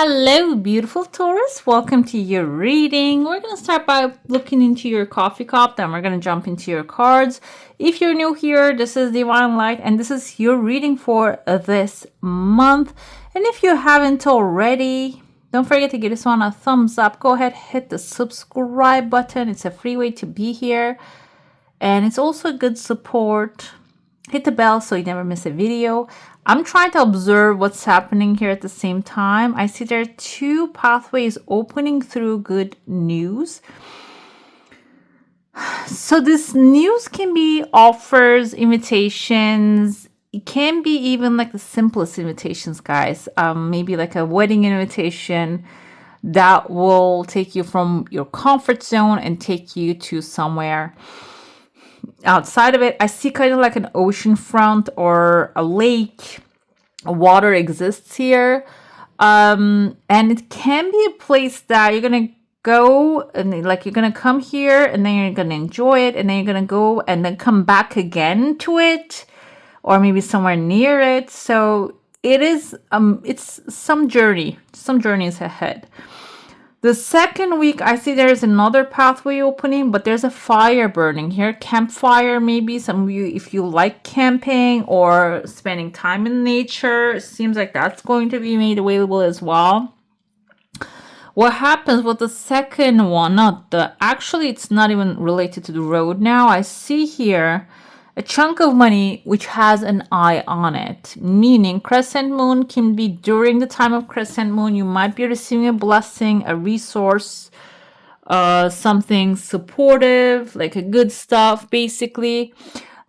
Hello, beautiful Taurus. Welcome to your reading. We're going to start by looking into your coffee cup, then we're going to jump into your cards. If you're new here, this is Divine Light, and this is your reading for this month. And if you haven't already, don't forget to give this one a thumbs up. Go ahead, hit the subscribe button. It's a free way to be here, and it's also good support. Hit the bell so you never miss a video. I'm trying to observe what's happening here at the same time. I see there are two pathways opening through good news. So this news can be offers, invitations. It can be even like the simplest invitations, guys. Maybe like a wedding invitation that will take you from your comfort zone and take you to somewhere outside of it. I see kind of like an ocean front or a lake. Water exists here, and it can be a place that you're gonna go and like you're gonna come here and then you're gonna enjoy it, and then you're gonna go and then come back again to it, or maybe somewhere near it. So it is it's some journeys ahead. The second week, I see there's another pathway opening, but there's a fire burning here. Campfire, maybe. Some of you, if you like camping or spending time in nature, it seems like that's going to be made available as well. What happens with the second one, actually, it's not even related to the road now. I see here a chunk of money which has an eye on it, meaning crescent moon can be during the time of crescent moon. You might be receiving a blessing, a resource, something supportive, like a good stuff, basically.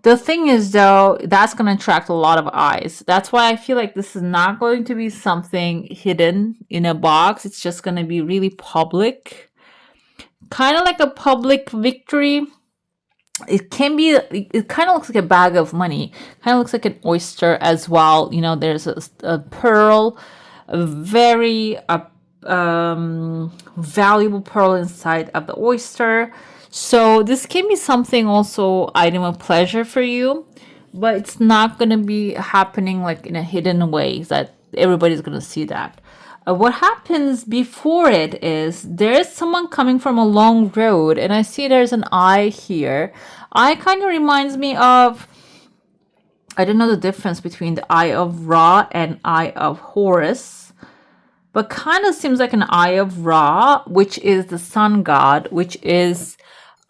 The thing is, though, that's going to attract a lot of eyes. That's why I feel like this is not going to be something hidden in a box. It's just going to be really public, kind of like a public victory. It can be, it kind of looks like a bag of money, kind of looks like an oyster as well. You know, there's a pearl, a very valuable pearl inside of the oyster. So this can be something also item of pleasure for you, but it's not going to be happening like in a hidden way that everybody's going to see that. What happens before it is there's someone coming from a long road, and I see there's an eye here. Eye kind of reminds me of, I don't know the difference between the eye of Ra and eye of Horus, but kind of seems like an eye of Ra, which is the sun god, which is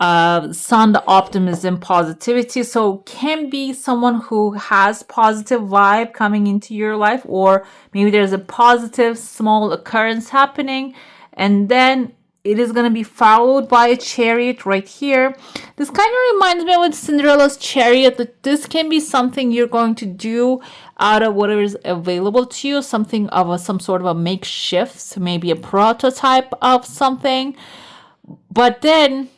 sun, the optimism, positivity. So can be someone who has positive vibe coming into your life, or maybe there's a positive small occurrence happening, and then it is going to be followed by a chariot right here. This kind of reminds me of Cinderella's chariot, that this can be something you're going to do out of whatever is available to you, something of some sort of a makeshift, maybe a prototype of something, but then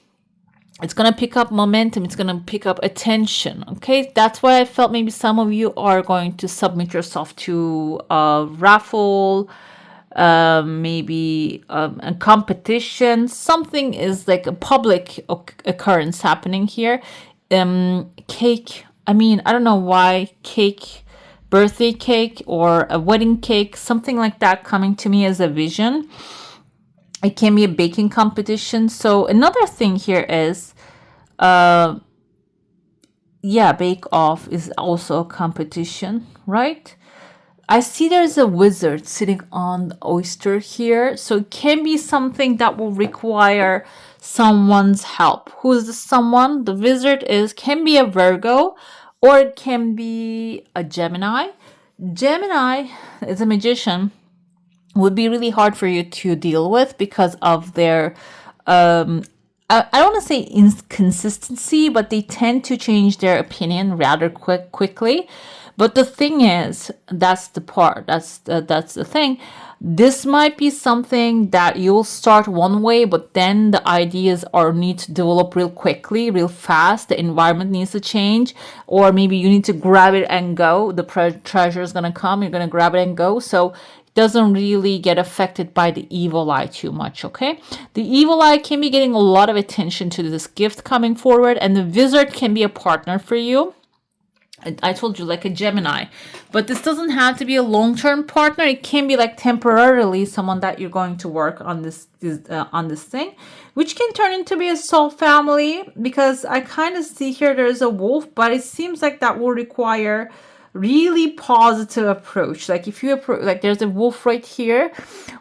it's going to pick up momentum. It's going to pick up attention. Okay. That's why I felt maybe some of you are going to submit yourself to a raffle, maybe a competition. Something is like a public occurrence happening here. Cake. I mean, I don't know why cake, birthday cake or a wedding cake, something like that coming to me as a vision. It can be a baking competition. So another thing here is, bake off is also a competition, right? I see there's a wizard sitting on the oyster here. So it can be something that will require someone's help. Who is the someone? The wizard can be a Virgo, or it can be a Gemini. Gemini is a magician. Would be really hard for you to deal with because of their I don't want to say inconsistency, but they tend to change their opinion rather quickly. But the thing is, that's the part, that's the thing. This might be something that you'll start one way, but then the ideas need to develop real quickly, real fast. The environment needs to change, or maybe you need to grab it and go. The treasure is going to come, you're going to grab it and go. So doesn't really get affected by the evil eye too much, okay? The evil eye can be getting a lot of attention to this gift coming forward, and the wizard can be a partner for you. I told you, like a Gemini. But this doesn't have to be a long-term partner. It can be like temporarily someone that you're going to work on this thing, which can turn into be a soul family, because I kind of see here there's a wolf, but it seems like that will require really positive approach. Like if you approach, like there's a wolf right here.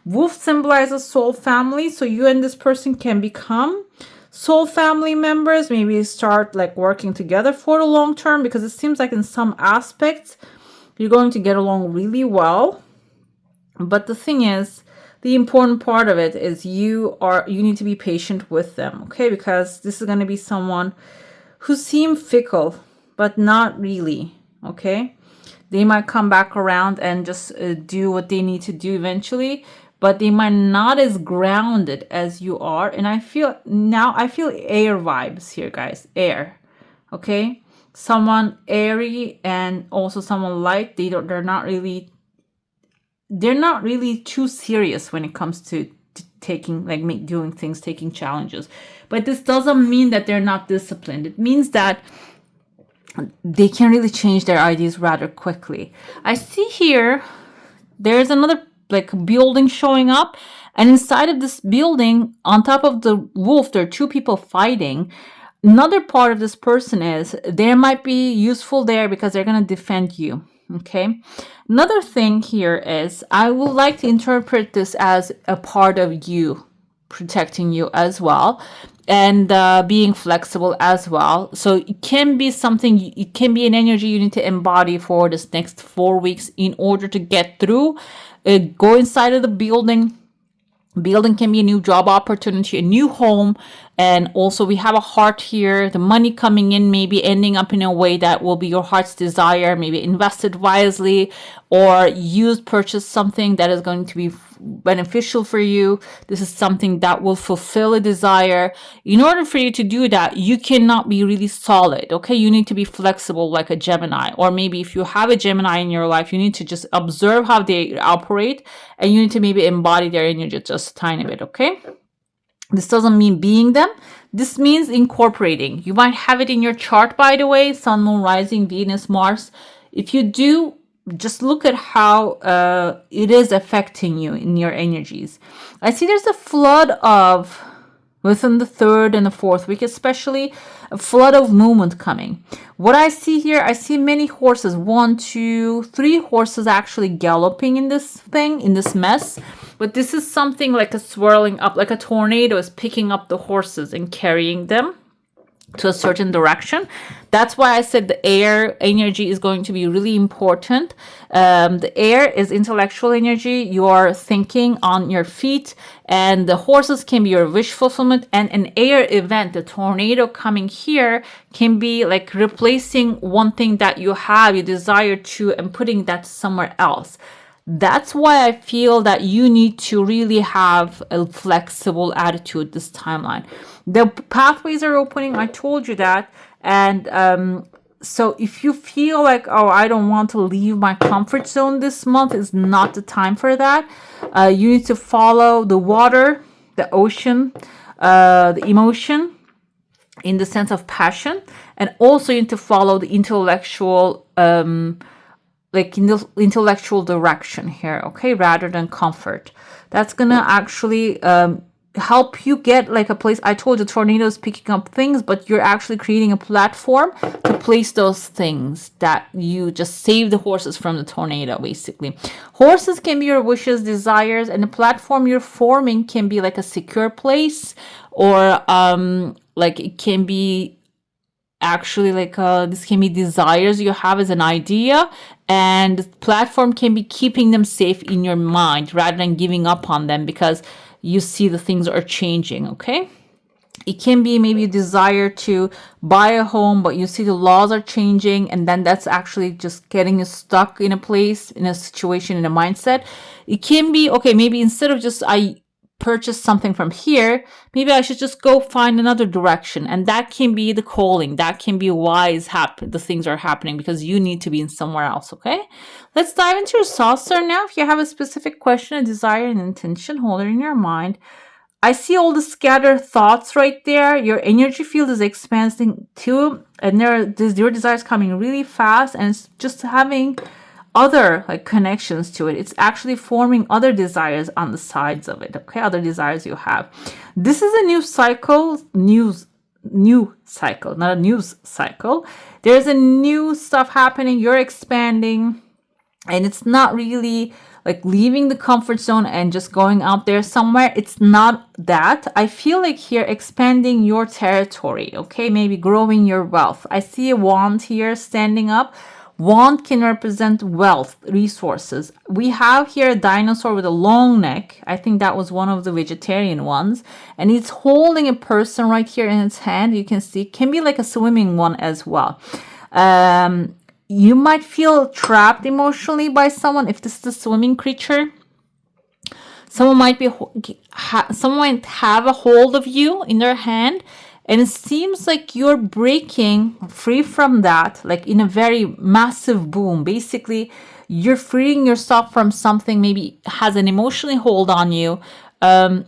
Wolf symbolizes soul family, so you and this person can become soul family members, maybe start like working together for the long term, because it seems like in some aspects you're going to get along really well. But the thing is, the important part of it is you need to be patient with them, okay? Because this is going to be someone who seem fickle, but not really, okay? They might come back around and just do what they need to do eventually, but they might not as grounded as you are. And I feel air vibes here, guys. Air, okay? Someone airy and also someone light. They're not really too serious when it comes to taking, like, doing things, taking challenges. But this doesn't mean that they're not disciplined. It means that they can really change their ideas rather quickly. I see here there's another like building showing up, and inside of this building, on top of the wolf, there are two people fighting. Another part of this person is they might be useful there because they're going to defend you, okay? Another thing here is I would like to interpret this as a part of you protecting you as well, and being flexible as well. So it can be something, it can be an energy you need to embody for this next 4 weeks in order to get through. Go inside of the building. Building can be a new job opportunity, a new home. And also we have a heart here. The money coming in maybe ending up in a way that will be your heart's desire. Maybe invested wisely, or purchase something that is going to be beneficial for you. This is something that will fulfill a desire. In order for you to do that, you cannot be really solid, okay? You need to be flexible like a Gemini. Or maybe if you have a Gemini in your life, you need to just observe how they operate, and you need to maybe embody their energy just a tiny bit, okay? This doesn't mean being them. This means incorporating. You might have it in your chart, by the way, Sun, Moon, Rising, Venus, Mars. If you do, just look at how it is affecting you in your energies. I see there's a flood of, within the 3rd and the 4th week especially, a flood of movement coming. What I see here, I see many horses, 1, 2, 3 horses actually galloping in this thing, in this mess. But this is something like a swirling up, like a tornado is picking up the horses and carrying them to a certain direction. That's why I said the air energy is going to be really important. The air is intellectual energy. You are thinking on your feet, and the horses can be your wish fulfillment. And an air event, the tornado coming here, can be like replacing one thing that you have, you desire to, and putting that somewhere else. That's why I feel that you need to really have a flexible attitude this timeline. The pathways are opening. I told you that. And so if you feel like, oh, I don't want to leave my comfort zone this month, is not the time for that. You need to follow the water, the ocean, the emotion in the sense of passion. And also you need to follow the intellectual like in the intellectual direction here, okay, rather than comfort. That's gonna actually help you get like a place. I told you tornadoes picking up things, but you're actually creating a platform to place those things that you just save the horses from the tornado, basically. Horses can be your wishes, desires, and the platform you're forming can be like a secure place, or like it can be actually like this can be desires you have as an idea, and the platform can be keeping them safe in your mind rather than giving up on them because you see the things are changing, okay? It can be maybe a desire to buy a home, but you see the laws are changing, and then that's actually just getting you stuck in a place, in a situation, in a mindset. It can be, okay, maybe instead of just I purchase something from here, maybe I should just go find another direction. And that can be the calling. That can be why the things are happening, because you need to be in somewhere else, okay? Let's dive into your saucer now. If you have a specific question, a desire, an intention, hold it in your mind. I see all the scattered thoughts right there. Your energy field is expanding too, and your desires coming really fast, and it's just having other like connections to it. It's actually forming other desires on the sides of it. Okay, other desires you have. This is a new cycle, new cycle, not a news cycle. There's a new stuff happening. You're expanding, and it's not really like leaving the comfort zone and just going out there somewhere. It's not that. I feel like here expanding your territory, okay? Maybe growing your wealth. I see a wand here standing up. Wand can represent wealth, resources. We have here a dinosaur with a long neck. I think that was one of the vegetarian ones. And it's holding a person right here in its hand. You can see, can be like a swimming one as well. You might feel trapped emotionally by someone if this is a swimming creature. Someone might have a hold of you in their hand, and it seems like you're breaking free from that, like in a very massive boom. Basically, you're freeing yourself from something maybe has an emotionally hold on you,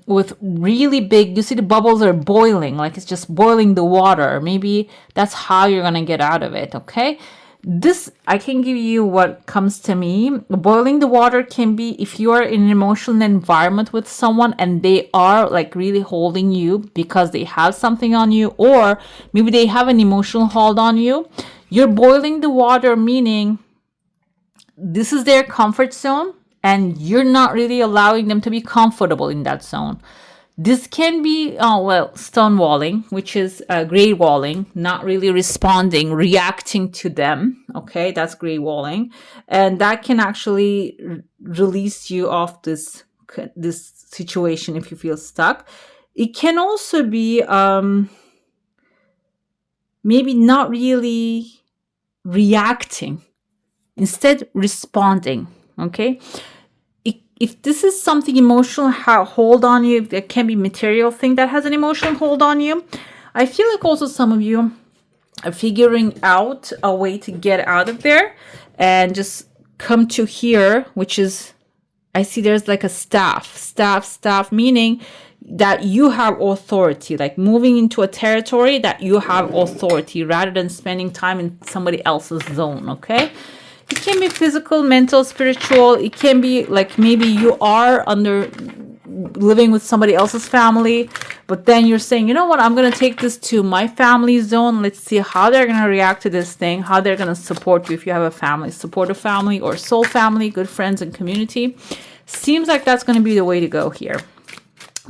with really big, you see the bubbles are boiling, like it's just boiling the water. Maybe that's how you're going to get out of it, okay? This, I can give you what comes to me. Boiling the water can be if you are in an emotional environment with someone and they are like really holding you because they have something on you, or maybe they have an emotional hold on you. You're boiling the water, meaning this is their comfort zone and you're not really allowing them to be comfortable in that zone. This can be, stonewalling, which is gray walling, not really responding, reacting to them. Okay, that's gray walling. And that can actually release you off this situation if you feel stuck. It can also be maybe not really reacting, instead responding. Okay. If this is something emotional hold on you, it can be material thing that has an emotional hold on you. I feel like also some of you are figuring out a way to get out of there and just come to here, which is, I see there's like a staff, meaning that you have authority, like moving into a territory that you have authority rather than spending time in somebody else's zone, okay? It can be physical, mental, spiritual. It can be like maybe you are living with somebody else's family, but then you're saying, you know what, I'm going to take this to my family zone. Let's see how they're going to react to this thing, how they're going to support you if you have a family, support a family or soul family, good friends and community. Seems like that's going to be the way to go here.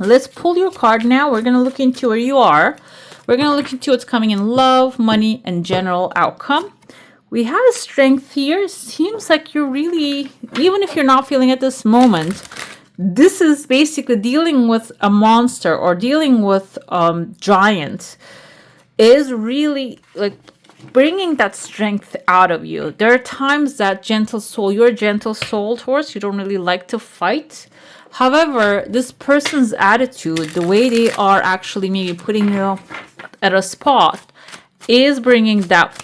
Let's pull your card now. We're going to look into where you are. We're going to look into what's coming in love, money, and general outcome. We have a strength here. Seems like you're really, even if you're not feeling at this moment, this is basically dealing with a monster or dealing with giant is really like bringing that strength out of you. There are times that you're a gentle soul, Taurus, you don't really like to fight. However, this person's attitude, the way they are actually maybe putting you at a spot, is bringing that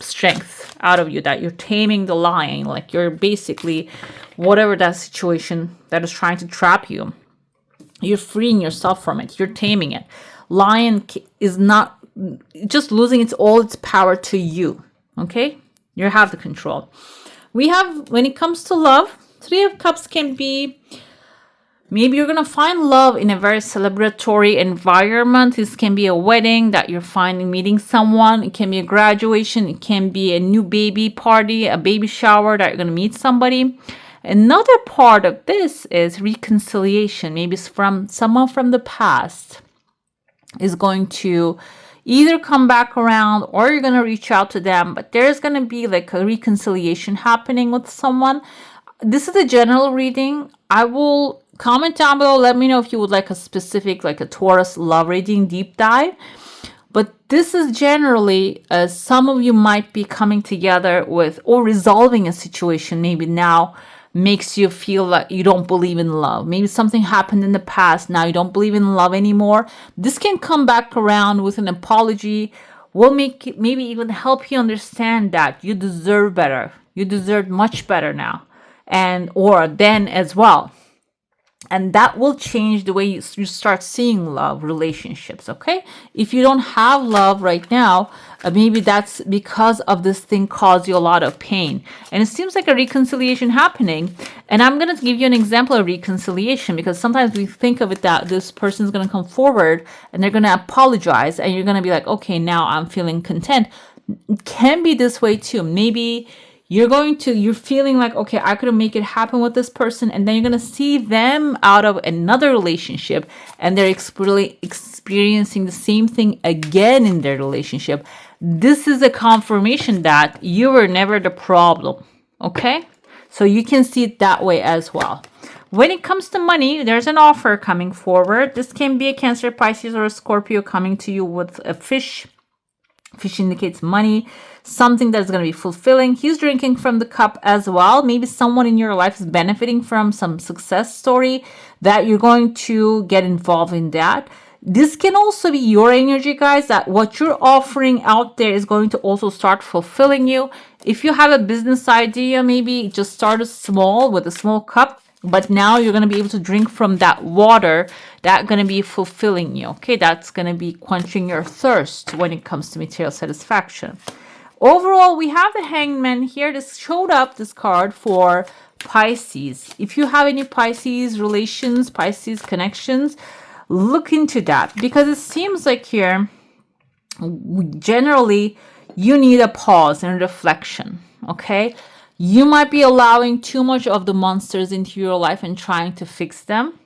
strength out of you, that you're taming the lion, like you're basically whatever that situation that is trying to trap you, you're freeing yourself from it, you're taming it. Lion is not just losing all its power to you, okay? You have the control. We have, when it comes to love, Three of Cups can be, maybe you're going to find love in a very celebratory environment. This can be a wedding that you're meeting someone. It can be a graduation. It can be a new baby party, a baby shower that you're going to meet somebody. Another part of this is reconciliation. Maybe it's from someone from the past is going to either come back around or you're going to reach out to them. But there's going to be like a reconciliation happening with someone. This is a general reading. I will comment down below. Let me know if you would like a specific, like a Taurus love reading deep dive. But this is generally, some of you might be coming together with or resolving a situation maybe now makes you feel like you don't believe in love. Maybe something happened in the past. Now you don't believe in love anymore. This can come back around with an apology. Will maybe even help you understand that you deserve better. You deserve much better now. Or then as well. And that will change the way you start seeing love, relationships, okay? If you don't have love right now, maybe that's because of this thing caused you a lot of pain. And it seems like a reconciliation happening. And I'm going to give you an example of reconciliation, because sometimes we think of it that this person is going to come forward and they're going to apologize and you're going to be like, okay, now I'm feeling content. It can be this way too. Maybe you're feeling like, okay, I couldn't make it happen with this person. And then you're going to see them out of another relationship and they're experiencing the same thing again in their relationship. This is a confirmation that you were never the problem. Okay. So you can see it that way as well. When it comes to money, there's an offer coming forward. This can be a Cancer, Pisces, or a Scorpio coming to you with a fish. Fish indicates money, something that's going to be fulfilling. He's drinking from the cup as well. Maybe someone in your life is benefiting from some success story that you're going to get involved in that. This can also be your energy, guys, that what you're offering out there is going to also start fulfilling you. If you have a business idea, maybe just start small with a small cup. But now you're going to be able to drink from that water that's going to be fulfilling you. Okay, that's going to be quenching your thirst when it comes to material satisfaction. Overall, we have the Hangman here. This showed up, this card, for Pisces. If you have any Pisces relations, Pisces connections, look into that. Because it seems like here, generally, you need a pause and reflection. Okay? You might be allowing too much of the monsters into your life and trying to fix them.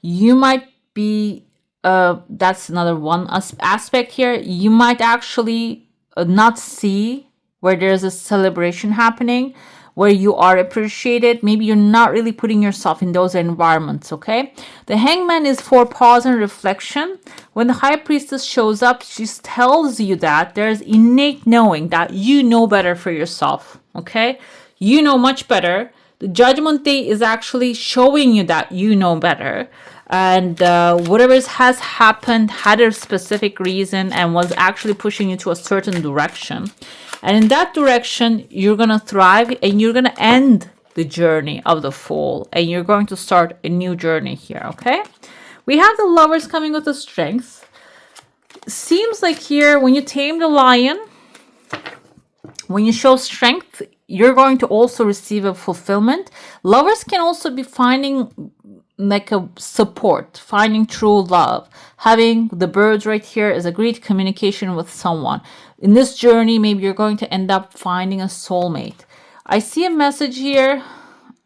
You might be, that's another one aspect here. You might actually not see where there's a celebration happening, where you are appreciated. Maybe you're not really putting yourself in those environments, okay? The Hangman is for pause and reflection. When the High Priestess shows up, she tells you that there's innate knowing that you know better for yourself, okay? You know much better. The Judgment Day is actually showing you that you know better. And whatever has happened had a specific reason and was actually pushing you to a certain direction. And in that direction, you're going to thrive and you're going to end the journey of the Fool. And you're going to start a new journey here, okay? We have the Lovers coming with the Strength. Seems like here, when you tame the lion, when you show strength, you're going to also receive a fulfillment. Lovers can also be finding like a support, finding true love. Having the birds right here is a great communication with someone. In this journey, maybe you're going to end up finding a soulmate. I see a message here.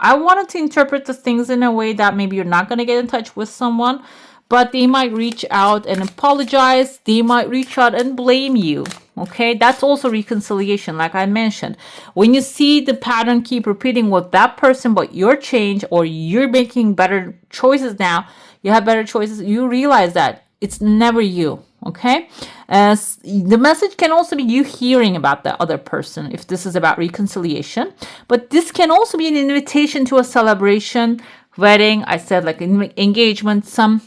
I wanted to interpret the things in a way that maybe you're not going to get in touch with someone, but they might reach out and apologize. They might reach out and blame you. Okay, that's also reconciliation, like I mentioned. When you see the pattern keep repeating with that person, but you're changed or you're making better choices now, you have better choices, you realize that it's never you. Okay, the message can also be you hearing about the other person if this is about reconciliation, but this can also be an invitation to a celebration, wedding, I said, like an engagement, some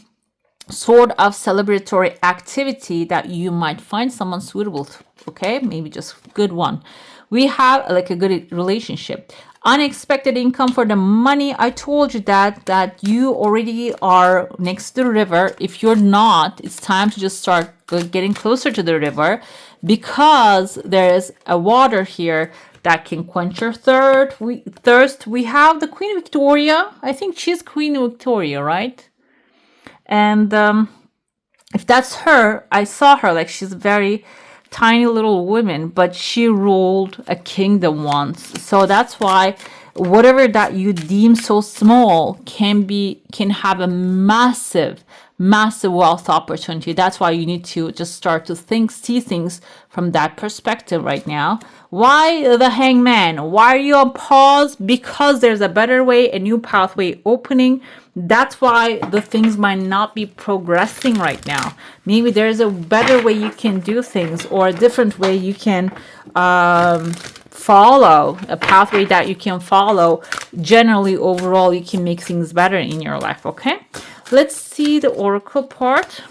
sort of celebratory activity that you might find someone suitable to, okay? Maybe just good one. We have like a good relationship. Unexpected income for the money. I told you that you already are next to the river. If you're not, it's time to just start getting closer to the river, because there is a water here that can quench your thirst. We have the Queen Victoria. I think she's Queen Victoria, right? And if that's her, I saw her like she's a very tiny little woman, but she ruled a kingdom once. So that's why whatever that you deem so small can have a massive wealth opportunity. That's why you need to just start to see things from that perspective right now. Why the Hangman? Why are you on pause? Because there's a better way, a new pathway opening. That's why the things might not be progressing right now. Maybe there's a better way you can do things, or a different way you can follow, a pathway that you can follow. Generally, overall, you can make things better in your life, okay? Let's see the oracle part.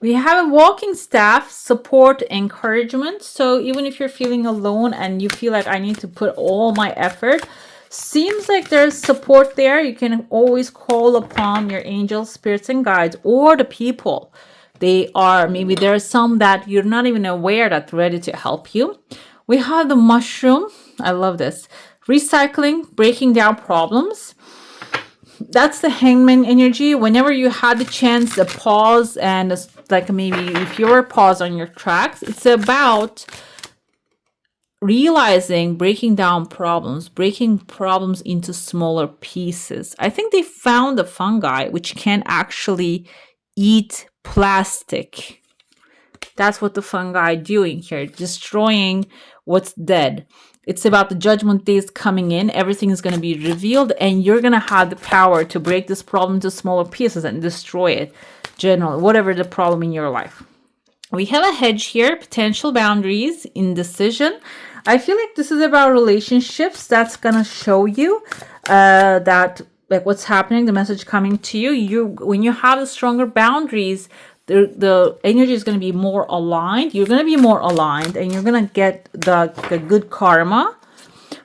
We have a walking staff, support, encouragement. So even if you're feeling alone and you feel like I need to put all my effort, Seems like there's support there. You can always call upon your angels, spirits, and guides, or the people. They are, maybe there are some that you're not even aware that's ready to help you. We have the mushroom. I love this. Recycling, breaking down problems. That's the hangman energy. Whenever you had the chance to pause and like maybe if you're pause on your tracks, it's about realizing, breaking down problems, breaking problems into smaller pieces. I think they found a fungi which can actually eat plastic. That's what the fungi are doing here, destroying what's dead. It's about the judgment days coming in. Everything is going to be revealed, and you're going to have the power to break this problem into smaller pieces and destroy it. Generally, whatever the problem in your life. We have a hedge here, potential boundaries, indecision. I feel like this is about relationships. That's going to show you that like what's happening, the message coming to you. When you have the stronger boundaries, the energy is going to be more aligned. You're going to be more aligned and you're going to get the good karma.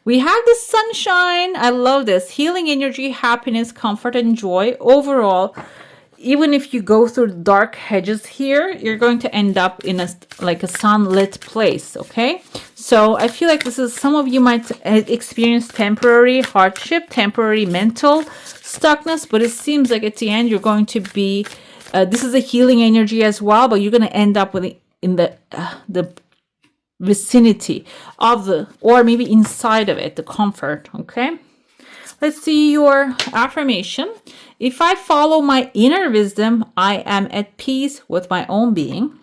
We have the sunshine. I love this. Healing energy, happiness, comfort, and joy. Overall, even if you go through dark hedges here, you're going to end up in a sunlit place, okay? So I feel like this is, some of you might experience temporary hardship, temporary mental stuckness, but it seems like at the end you're going to be, this is a healing energy as well, but you're going to end up in the vicinity of or maybe inside of it, the comfort, okay? Let's see your affirmation. If I follow my inner wisdom, I am at peace with my own being.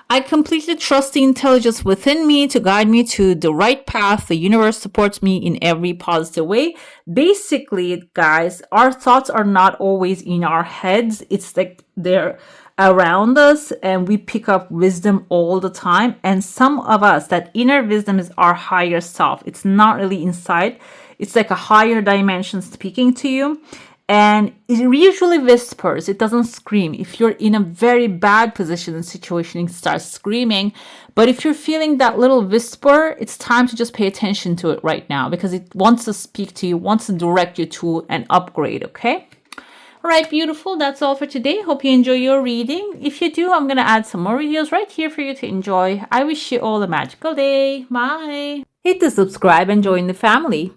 I completely trust the intelligence within me to guide me to the right path. The universe supports me in every positive way. Basically, guys, our thoughts are not always in our heads. It's like they're around us and we pick up wisdom all the time. And some of us, that inner wisdom is our higher self. It's not really inside. It's like a higher dimension speaking to you. And it usually whispers. It doesn't scream. If you're in a very bad position and situation, it starts screaming. But if you're feeling that little whisper, it's time to just pay attention to it right now because it wants to speak to you, wants to direct you to an upgrade, okay? All right, beautiful. That's all for today. Hope you enjoy your reading. If you do, I'm going to add some more videos right here for you to enjoy. I wish you all a magical day. Bye. Hit the subscribe and join the family.